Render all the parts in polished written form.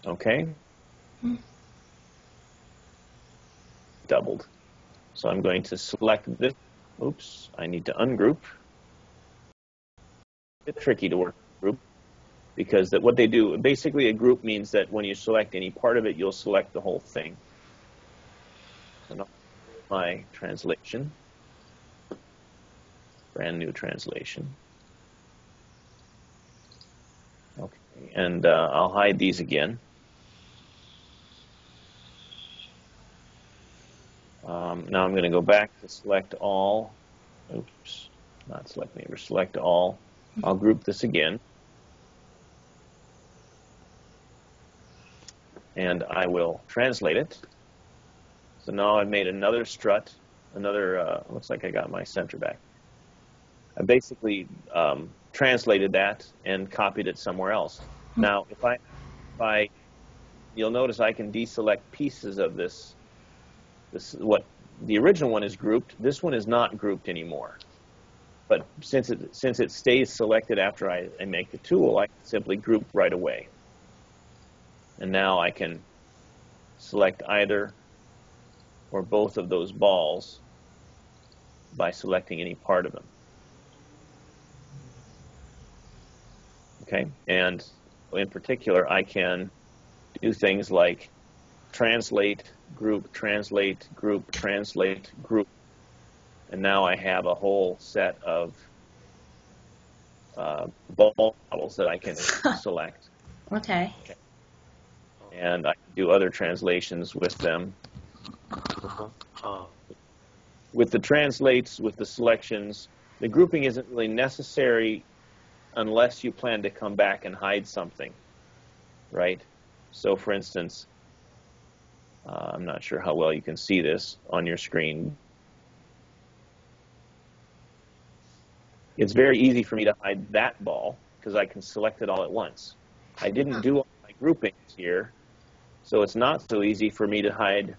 Okay? Doubled. So I'm going to select this. Oops, I need to ungroup. A bit tricky to work with group because what they do, basically a group means that when you select any part of it, you'll select the whole thing. So now my translation, brand new translation. Okay, and I'll hide these again. Now I'm going to go back to select all. Oops, not select neighbor, select all. I'll group this again. And I will translate it. So now I've made another strut, looks like I got my center back. I basically translated that and copied it somewhere else. Now, if I, you'll notice I can deselect pieces of this. What the original one is grouped. This one is not grouped anymore. But since it stays selected after I make the tool, I can simply group right away. And now I can select either or both of those balls by selecting any part of them. Okay, and in particular, I can do things like translate, group, group. And now I have a whole set of ball models that I can select. Okay. And I can do other translations with them. With the translates, with the selections, the grouping isn't really necessary unless you plan to come back and hide something, right? So for instance, I'm not sure how well you can see this on your screen. It's very easy for me to hide that ball because I can select it all at once. I didn't do all my groupings here, so it's not so easy for me to hide.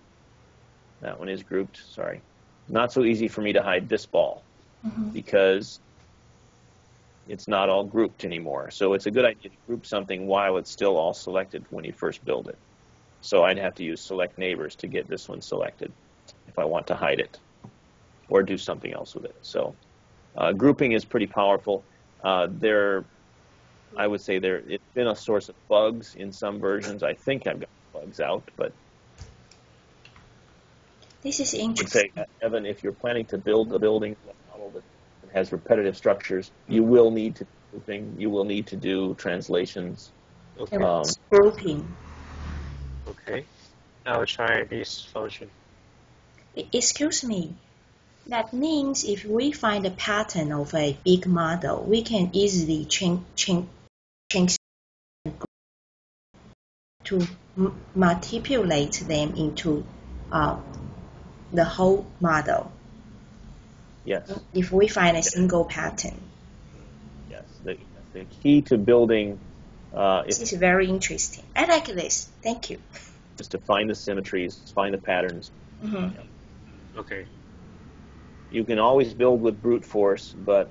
That one is grouped, sorry. Not so easy for me to hide this ball because it's not all grouped anymore. So it's a good idea to group something while it's still all selected when you first build it. So I'd have to use select neighbors to get this one selected if I want to hide it or do something else with it. So grouping is pretty powerful. I would say it's been a source of bugs in some versions. I think I've got bugs out, but this is interesting. I would say, Evan, if you're planning to build a building model that has repetitive structures, you will need to do grouping. You will need to do translations. Okay. Grouping. Okay. I will try this function. Excuse me. That means if we find a pattern of a big model, we can easily change to manipulate them into the whole model. Yes. If we find a single pattern. Yes. The key to building this is very interesting. I like this. Thank you. Is to find the symmetries, find the patterns. Yeah. Okay. You can always build with brute force, but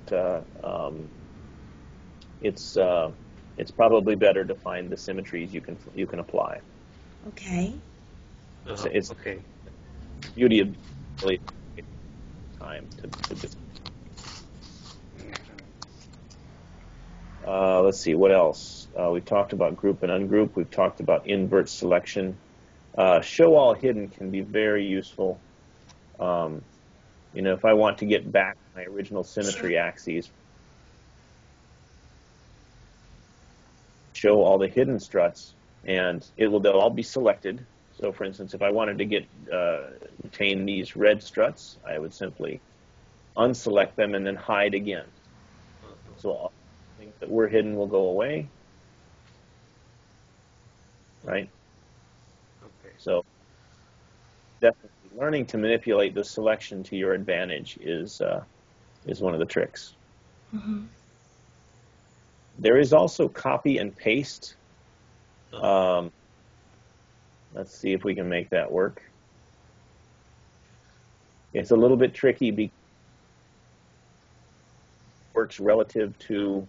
it's probably better to find the symmetries you can apply. Okay. It's okay. Beauty of really time to do. Let's see what else. We've talked about group and ungroup. We've talked about invert selection. Show all hidden can be very useful. If I want to get back my original symmetry axes, show all the hidden struts, and they'll all be selected. So, for instance, if I wanted to retain these red struts, I would simply unselect them and then hide again. So all things that were hidden will go away, right? Okay. So definitely learning to manipulate the selection to your advantage is one of the tricks. There is also copy and paste. Let's see if we can make that work. It's a little bit tricky because it works relative to